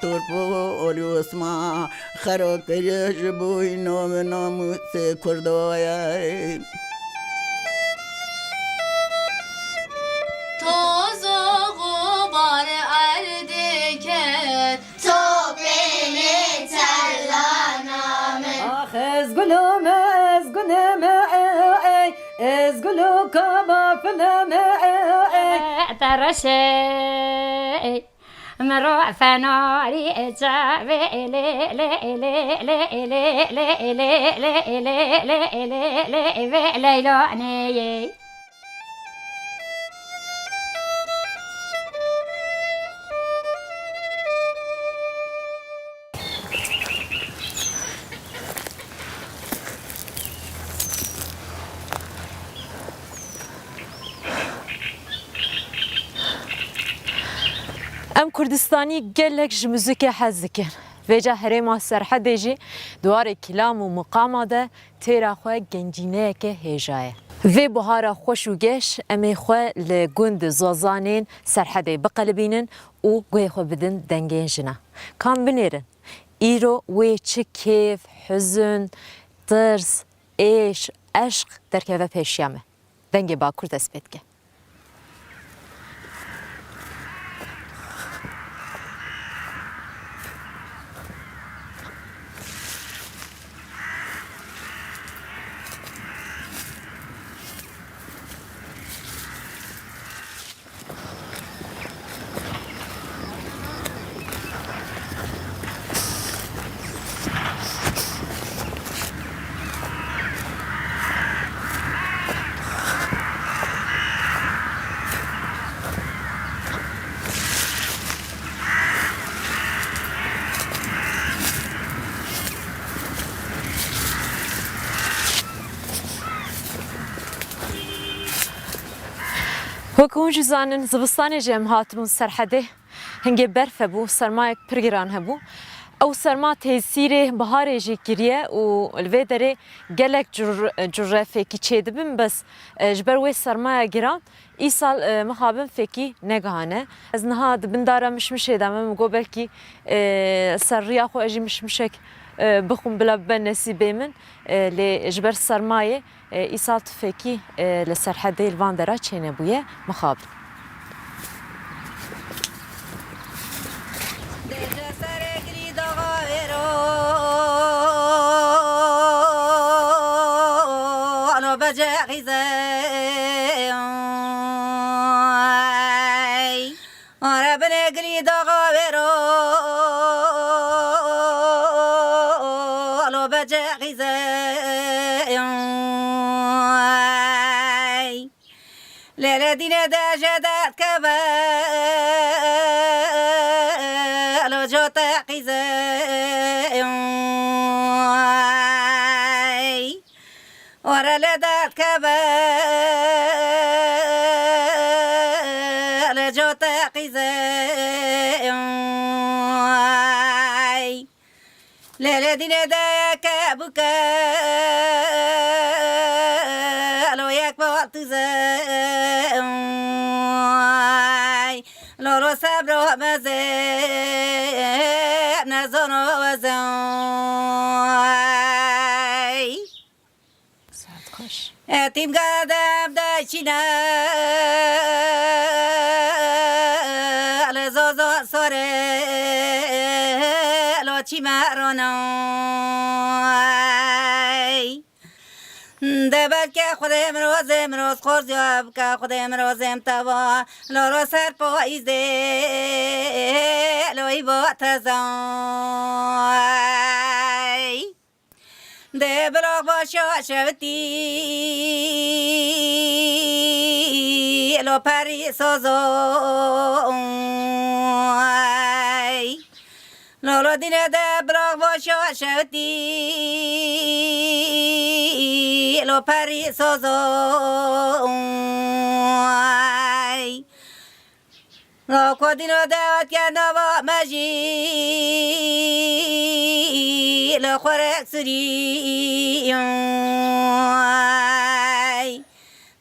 ترپو اولیوسما خرا کریش بوی نام ناموس کردوای توز و غبار اردکت تو بینی تلانامه آخ از گلوم از گلوم از گلو کما فلم ترشي مروع فناري جابي لي لي لي لي لي لي لي لي لي لي ليلوني ام کردستانی گلک ج موزیک حز دکن ویجا هرما سرحده جی دوار کلام و مقام ده تیرا خواه گنجینه که هیجایه وی بهارا خوش و گش امی خواه لگوند زوزانین سرحده بقلبینن و گوی خواه بدن دنگین جنا کام بنیرن ایرو وی چه کیف حزن ترس ایش عشق در که و پیشیامه دنگی با کرد اسپید که وكون جزانن زبستان جم هاتمون سرحده هنگی برف بو سرمایه پرگران هبو او سرما تاثیر بهار جی کریه و الوی داره گلک جرفه کی چه دبن بس جبر وی سرمایه گران ای سال مخابن فکی نگهانه از نها دبن داره مش دامم گو بلکی سر ریا خو اجی مشک بخون بلا بنسیبه من لجبر سرمایه ای سال فکی لسرحده الوان داره چه نبویه مخابن للذين داجدت كبال وجوت قزاي ورا لدت كبال وجوت قزاي للذين داك بكال ويكبر تزاي لورو صبرو مزه نزونو وزاي ساعت خوش اتیم قدم داشینا لزوزو سوره لو چی مرونای دبل که خودم روز خورد یاب که خودم روزم توا لورو سر پاییزه لوی با تزای دبلغ باشا شوتی لو پری سوزوی لولو دینه دبلغ باشا شوتی لو پری سوزوی لو کدینو دعوت کردم با مجی لو خورک سری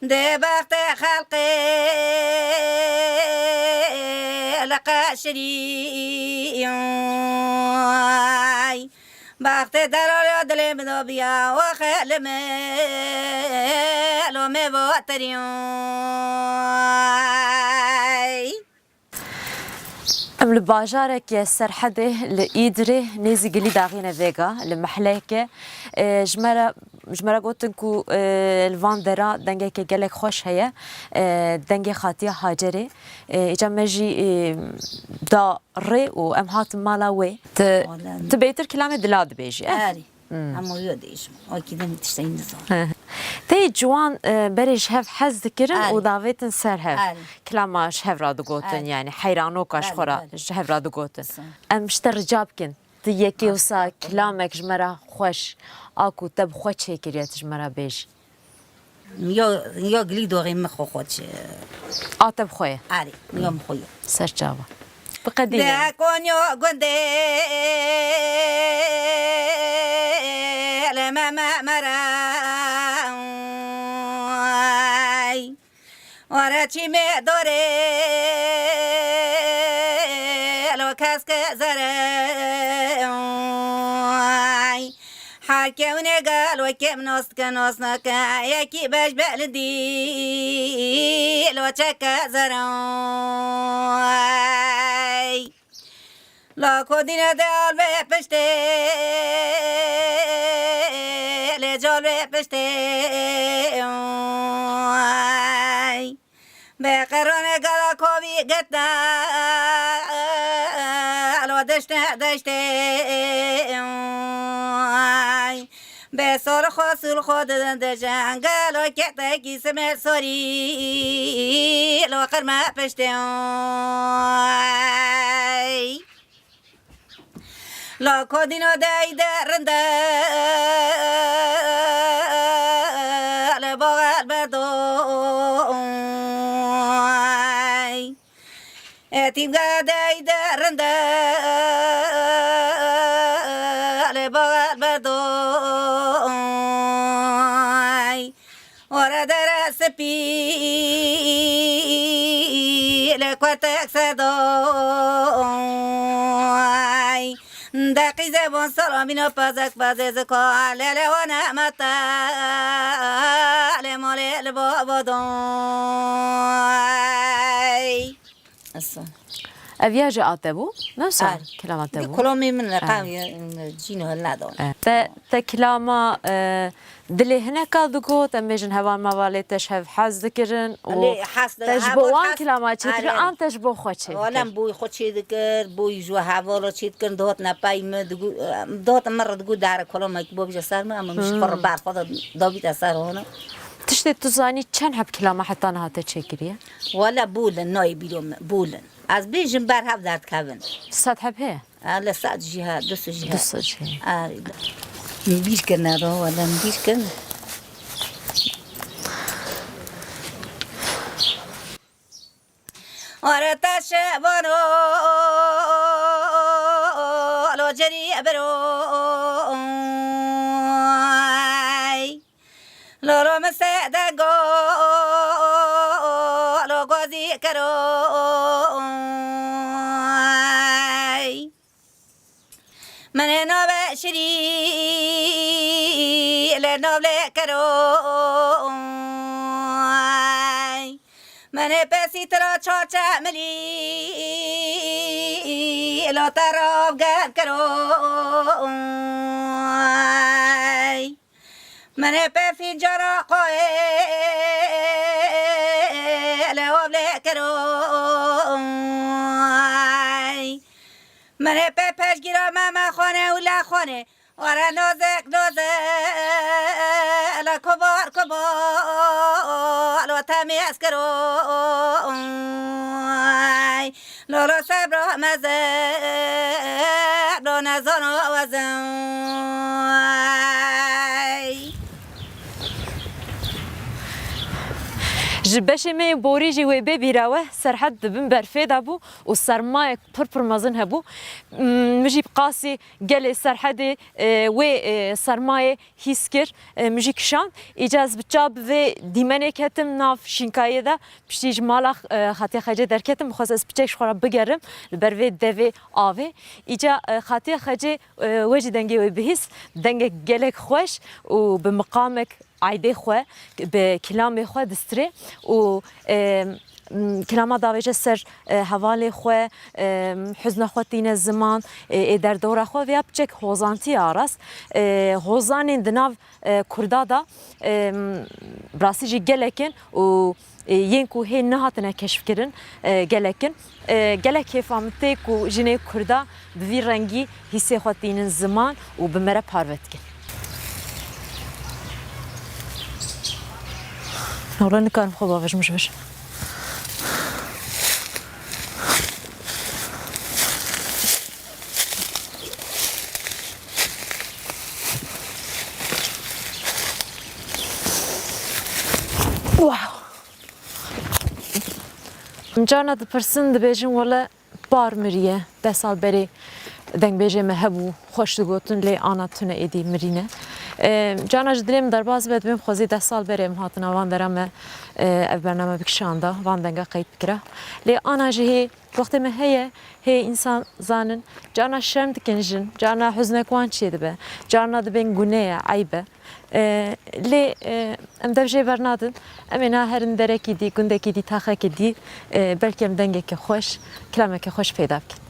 ده بخت خلق لقى شريعي بخت درار دل بدوبيا وخلم لو مبوترياي ام الباجارك يا سرحده لإيدري نيزي قلي داغينا فيغا المحلاكة جمرا قوتنكو الفاندرا دنگه که گلک خوش هيا دنگه خاطيه هاجري اجا مجي دا ري و ام هات مالاوي تبيتر كلامي دلاد بيجي آري همو يوديش اكيد متشتين نظام تي جوان بريج هف حز ذكرن و داويتن سر هف كلاما شهف رادو قوتن يعني حيرانو كاش خورا شهف رادو قوتن ام شتر جابكن تيكي وسا كلامك جمرا خوش اكو تب خوش هيكريات جمرا بيج يو قلي دوغي مخو خوش آتب خويا آري يو مخويا سر جاوا بقديم دا كونيو قندي لما مراي وراتي مدوري لو كاسك زراي حكيوني قال وكيم نوسك نوسنك يكي باش بلدي لو تشكا زراي لا كودينا دال بپشته لجال بپشته بقران قلا کوبی گتا لو دشته به سال خاصل خود در جنگل و کتا کی سمر سوری لو قرمه پشته لا كودينو داي درندا لبغى البردو اتيم داي درندا لبغى البردو ورا درا سبي لكوتك سدو دقي زبون سلامينو بازك بازز كوال لوانا متا لمولي لبابدون أفياج آتبو نفسه كلام آتبو كلامي من لقاوي جينو هالنادون تا كلاما دلي هنا كادوكو تمجن هوان موالي تشهف حز ذكرن و تجبوان كلاما تشتري آن تجبو خوشي ولم بوي خوشي ذكر بوي جو هوالو تشتكن دوت نباي مدقو دوت مرة دقو دار كلاما يكبو بيجا سارما أما مش قرر بعد فضل دوبيت أسار هنا تشتي تزاني چند هب كلاما حتى أنا تشكريه ولا بولن ناي بيلوم بولن از بیشم بر هفت درد کردن. صد هبه؟ آله صد جهات دوست جهات. دوست جهات. آره. بیش کنه رو ولی بیش کنه. آره تاش بانو لوجری برو لورو مسدگو لوگوزی کرو من نوب شری لنوب کرو من پسی ترا چاچا ملی لو تراب گرد کرو من پفی جرا قوی لوب کرو من پپش گیرا ماما خانه و لخانه وارا نازک لکبار لو تمیز کرو لولو صبر مزه لو نزان و وزن جبشة ما بوريجي وبيبيراوه سرحد بن برفيدا بو والسرماية پر مزن هبو مجيب قاسي قال سرحد و سرماية هيسكر مجي كشان إجاز بتجاب في ديمانة كتم ناف شينكاية دا بشتيج مالا خاتي خجة در كتم خاص بتجيش خورا بقرم البرفي دفي آوي إجا خاتي خجة وجه دنجي وبهس دنجي قالك خوش وبمقامك عيدي خو بكلام خو دستري و كلام داویج سر حوالی خو حزن خو تین الزمان در دور خو ویا بچک هوزانتی آراس هوزان دناو کردادا براسیجی گلکن و ينكو هي نهاتنا كشف كرن جلكن جلك فهمتك وجني كردا بفي رنجي هي خاطين الزمان وبمرة بارفتك نورن كان خبا فش مش فش واو جانا دپرسن دبیجن ولی بار مریه 10 سال بری دنگ بیجه مهبو خوش دگوتن لی آنا تونه ایدی مرینه جانا جدلیم در باز بید بیم خوزی 10 سال بریم هاتنا وان درم اف برنامه بکشانده وان دنگا قید بکره لی آنا جهی وقتی ما هي انسان زانن جانا شرم دکنجن جانا حزنك وان چی دبه جانا دبین گناه عیبه لی ام دبجه برنادن امینا هرن درکی دی گندکی دی تاخکی دی بلکه ام دنگه که خوش کلامه که خوش پیدا بکن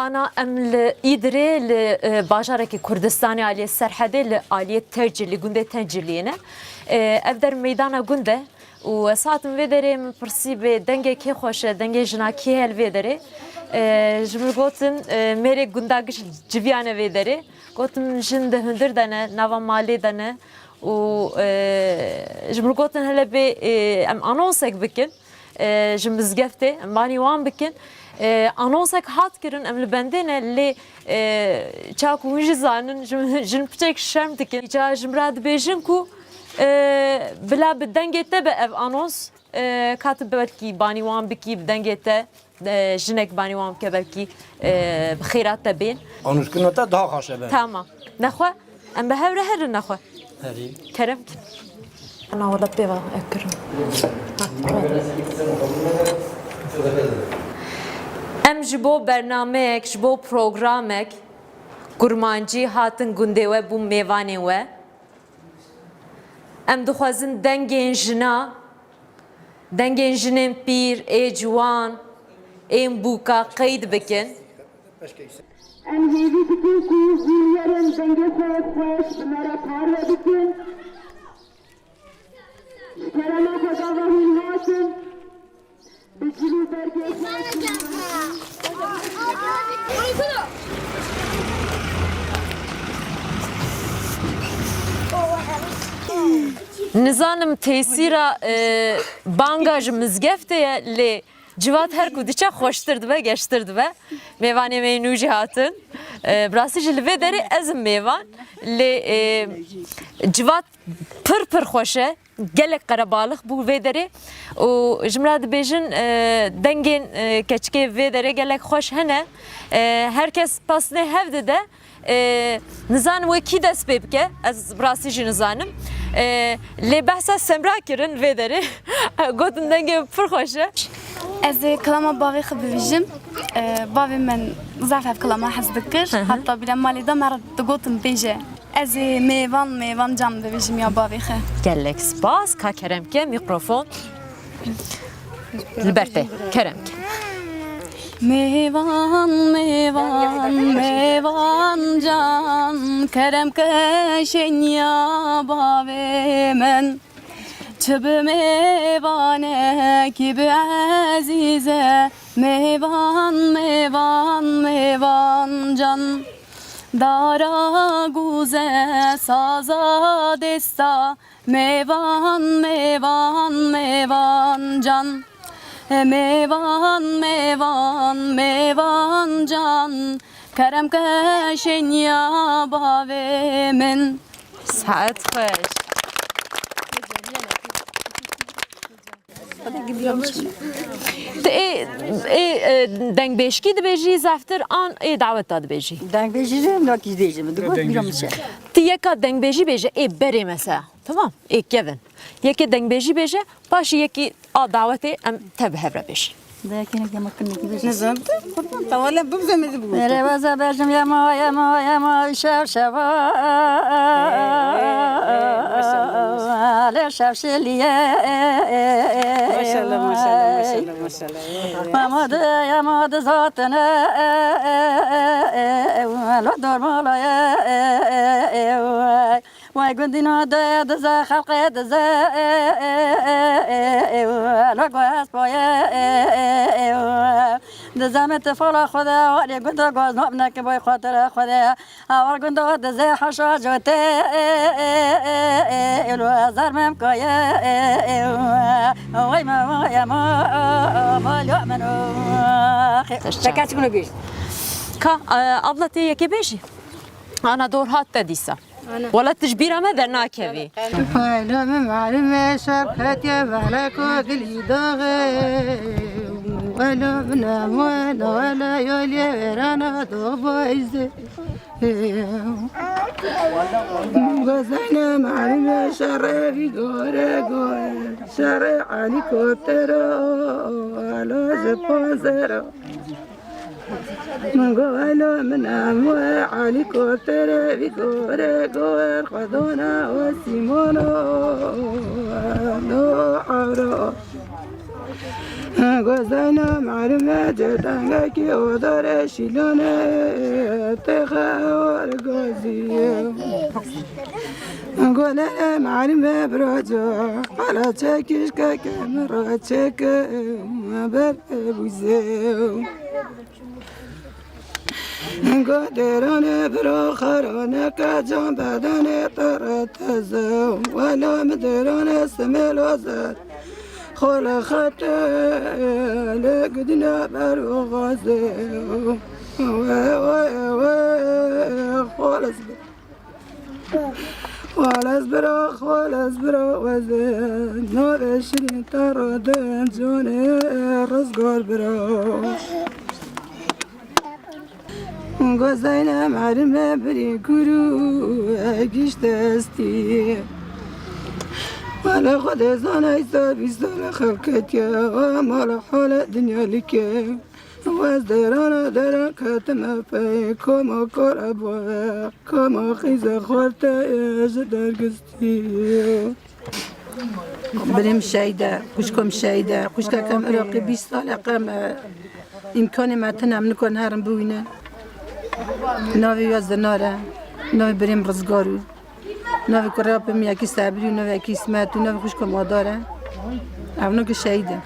أنا إدري لباجارة كردستاني على السرحدة لآلية ترجل لجندة ترجلينه أقدر ميدانا جندة وساعات مفيدري من برسيب دنجة كي خوشة دنجة جناكي هالفيدري جمل قوتن ميري جنداقش جبيانة فيدري قوتن جند هندر دنا نوا مالي دنا و جمل قوتن هلا بي أم أنوسك بكن جمزقفتي أم باني وان بكن anonsak hat kirin em li bendene lê çak û jî zanin jin piçek şerm dikin îca ji min re dibêjin ku bila bi dengê te be ev anons katib belkî banî wan bikî bi dengê te jinek banî wan bike belkî bi xêrat te bên anonskirina te daha xweş e tamam nexwe em bi hev re herin nexwe herî kerem kin ana wala pêva ev kirin em ji bo bernameyek ji bo programek kurmancî hatin gundê we bû mêvanê we em dixwazin dengên jina dengên jinên pîr ê ciwan ên bûka qeyd bikin em hêvî dikin ku zîryerin dengê xwe xweş bi me re parve bikin ji kerema xwe davahîn hatin bi cilû bergê xwe Nizanım tesira banga ji mizgeftê lê civat her ku diçe xweştir dibe geçtir dibe mêvanê me nû jî hatin birasî ji li vê derê ez im mêvan lê civat pir xweş e gelek qerebalık bû vê derê û ji min re dibêjin dengên keçikê vê derê gelek xweş hene herkes pasnê hev dide nizanim wê kî dest pê bike ez birasî jî nizanim lê behsa semra kirin vê derê gotin dengê pir xweş e Ez kalama bavê xwe bibêjim bavê min zaf hev kalama hez dikir heta bîra malê da me re digotin bêje ez ê mêvan cam dibêjim ya bavê xwe gelek spas ka keremke mikrofon li ber te keremke mêvan can kerem keşen ya bavê min çi bi mêvanek bi ezîze میوان میوان میوان جان دارا گوزه سازا دستا میوان میوان میوان جان میوان میوان میوان جان کرم کشین یا باوی من ساعت خوش دنگ بشکی دبیجی زفتر آن ای دعوت داد بیجی دنگ بیجیم ناکی دیجیم دکتر بیرم میشه تی یکا دنگ بیجی بیجه ای بری مثلا تمام ای کیون یکی دنگ بیجی بیجه پاشی یکی آ دعوتی ام تبه را بیجی دکی نگم کنی بیجی نزمت طوالا ببزم از بود میره واسه برشم یا ما شب شبا شب شلیه ماشاءالله ماشاءالله ماشاءالله یا ماد ذاتنا لو دور مولاي وای گندینا ده ز خلق ده ز لو گاز پای ده زمت فلا خدا ولی گند گاز نبنه که بای خاطر خدا اول گند ده ز حشا جوته لو زرمم کایه وای ما یؤمنو شکست کنو بیش کا ابلتی یکی بیجی انا دور هات تدیسا ولا تجبير ما درنا كذي فانا معلم شبكتي مالك وقلي داغي ولا بنام ولا يولي ورانا دوبايز غزانا معلم شرفي غورا شرع علي كوترا على زبازرا من قالوا من أموال علي كوتر بكورة كور خدونا وسيمونا لو عبرا قزينا معلومة جدنا كي ودار شيلونا تخاور قزي قولنا معلومة براجع على تشكيش كاميرا تشك ما ببوزيو قدرنا براخرنا كجان بدنا ترتزو ولا مدرنا سمل وزر خل خط لقدنا بروغزو خالص خالص برا وزن نور شرين تردن جوني رزقار برا گذاینا معلومه بری گرو اگیش دستی مال خود زانای سابی سال خلقت یا مال حال دنیا لکه واز دیرانا دیران کتم پی کما کار ابوه کما خیز خورتا ایش درگستی بریم شایده خوشکم شایده خوشکم عراقی 20 سال قم امکان متنم نکن هرم بوینه ناوی یازده ناره ناوی بریم رزگارو ناوی کرابم یکی سابری و ناوی یکی اسمت و ناوی خوشکم آداره اونو که شهیده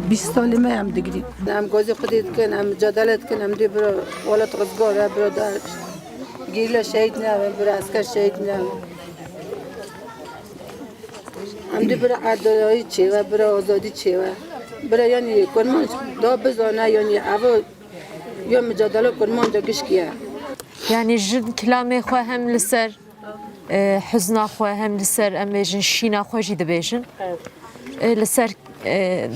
20 سالی هم دگری هم گازی خودید کن هم جدالت کن هم دی برو ولت رزگاره برو دارش گیرلا شهید نه برو اسکر شهید نه هم دی برو عدالایی چه و برو آزادی چه و برو یعنی کنمان دا بزانه یعنی اول یا مجادله کنمان دا گشکیه يعني جد كلامي خو هم لسر حزنا خو هم لسر امجن شينا خو جي دبيجن لسر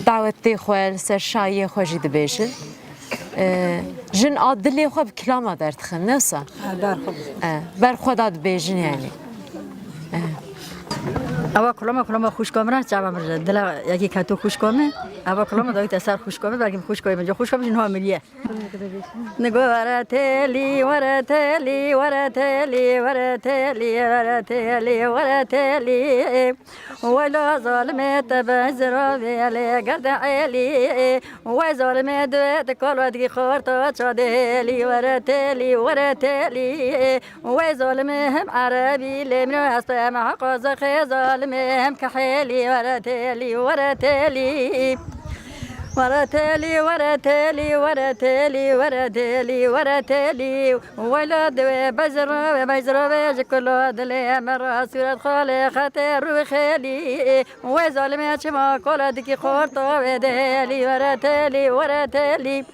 دعوتي خو لسر شاي خو جي دبيجن جن عدلي خو بكلامه درت خنسا بر خدا دبيجن يعني اوا کلام خوش کامران چابا مرد دل یکی کاتو خوش کامه اوا کلام دایت اثر خوش کامه برگم خوش کامه جو خوش کامه جنها ملیه نگو ورتلی ورتلی ورتلی ورتلی ورتلی ورتلی ولا ظالم تبزر ویلی گرد علی و ظالم دوت کل ودی خورتا چادلی ورتلی ورتلی و ظالم هم عربی لمنو اسم حق ظالم هم كحيلي ورتلي ورتلي ورتلي ورتلي ورتلي ورتلي ولد بجر بجر كل دلي مرة سورة خالق روخلي وظالم شما كل دكي خورتو بدلي ورتلي ورتلي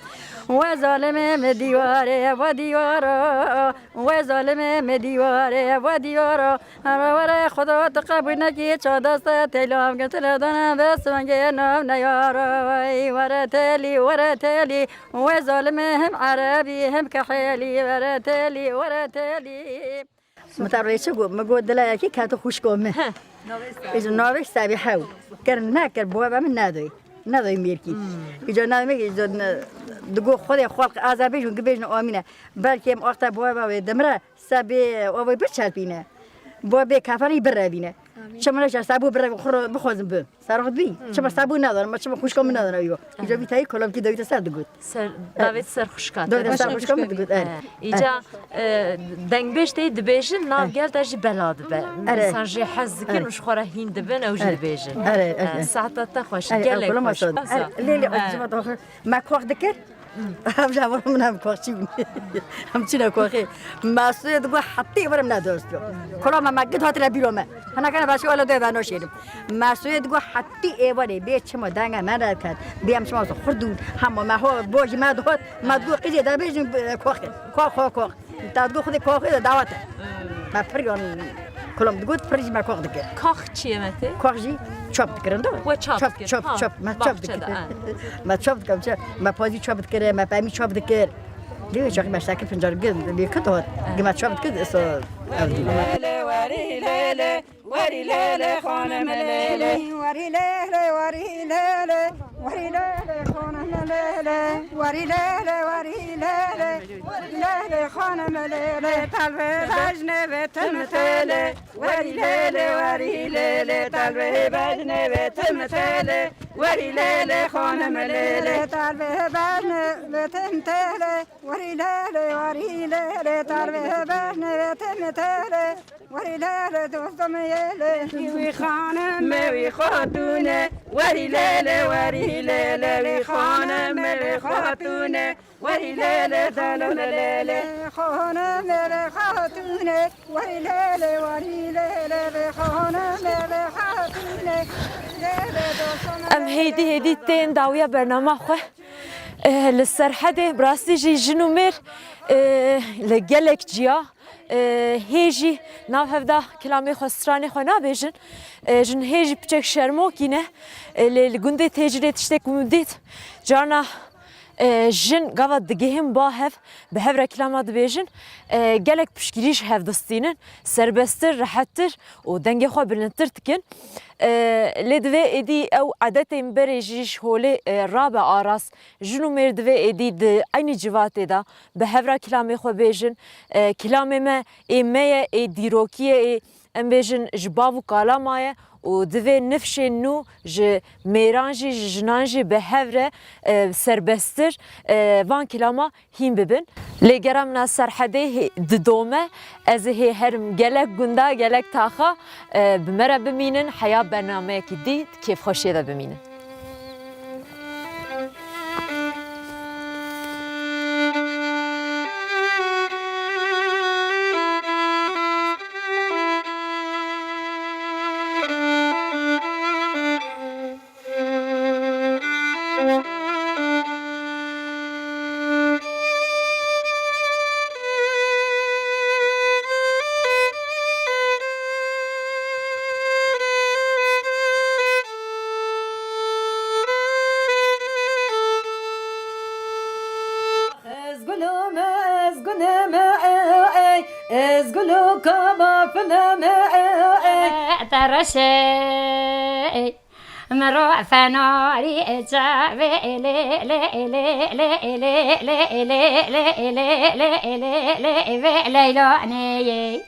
وظالم مديواره وديواره وظالم مديواره وديواره ورا خدا تقبل نکی چه دست تلام گتر دانم بس منگه نام نیاره ورتلی ورتلی وظالم هم عربی هم کحلی ورتلی ورتلی متعرفی چه گو مگو دلایه کی کاتو خوش کومه ایش ناوی سبی حاول کرن نکر بوابه من ندای میرکی ایجا نمیگه ایجا دگو خود خلق آذربایجان که بیشتر آمینه بلکه وقتا بوابه دمره سبی آوای برچال بینه بوابه کافری بره بینه شما نشد سبو بره بخوازم به سرخد بی شما سبو ندارم ما شما خوشکام ندارم ایو ایجا بیتایی کلام کی دویت سر دگود داوید سر خوشکات دویت سر خوشکام دگود ایجا دنگ بیشتری دبیجن ناگل داشتی بلاد به انسان جی حز کن وش خورا هند بن اوج دبیجن ساعت تا خوش گله خوش لیلی شما تو ما کوخ دکر هم جوار من هم کوچیم هم چی نکوخی مسئول دو حتی برم نداشت کلام ما گد هات لبیرم هنر کنه باشه ولی دوی بناشیدم مسئول دو حتی ایوانی بیت شما دنگ من را کرد بیام شما خردون هم ما هو باجی ما دهات ما دو قضیه در بیشتر کوخی کوخ تا دو خودی کوخی دعوته ما پریان کلام دو پریج ما کوخ دکر کاخ چیه مته کوخی چوب دکرند و چوب ما چوب دکرد ما چوب دکرد ما پازی چوب دکرد ما پامی چوب دکرد دیگه چاقی مشتاق پنجره گند بیکت ما چوب دکرد اسو وری لیله وری لیله خانم لیله وری لیله وری لیله وری لیله خانم لیله وری لیله وری لیله لیله خانم لیله طلبه بجنه تمثله وری لیله وری لیله طلبه بجنه تمثله وری لیله خانم لیله طلبه بجنه تمثله وری لیله وری لیله طلبه بجنه تمثله وری لیله دوستم یله وی خانم وی خاتونه وری لیله وری لیله وی خانم وی خاتونه وری لیله دلال لیله خانم وی خاتونه وری لیله وری لیله وی خانم وی خاتونه ام هیدی تین داویا برنامه خو لسرحده براستی جی جنومر لگلک جیا هیجی ناو هفته کلامی خسترانی خو نابیجن جن هیجی بچک شرموکینه لگنده تجربه تشتک مدت جانا جن قاعد دقيهم باهف بهف ركلامات بيجن جالك بشكريش هف دستينن سربستر راحتر ودنجي خو بلنتر تكن لدوي ادي او عادت امبريجيش هولي رابع اراس جنو مردوي ادي د اين جوات دا بهف ركلامي خو بيجن كلامي ما ايميه اديروكيه ام بيجن جبابو كلامايه و دوی نفشه نو ج میرانجی جنانجی به هفره سربستر وان کلاما هیم ببین لگرم نا سرحده ددومه از هرم گلک گنده گلک تاخا بمره بمینن حیا برنامه کی دید کیف خوشی ده بمینن ترشي مروع فناري جابي لي لي لي لي لي لي لي لي لي لي لي ليلاني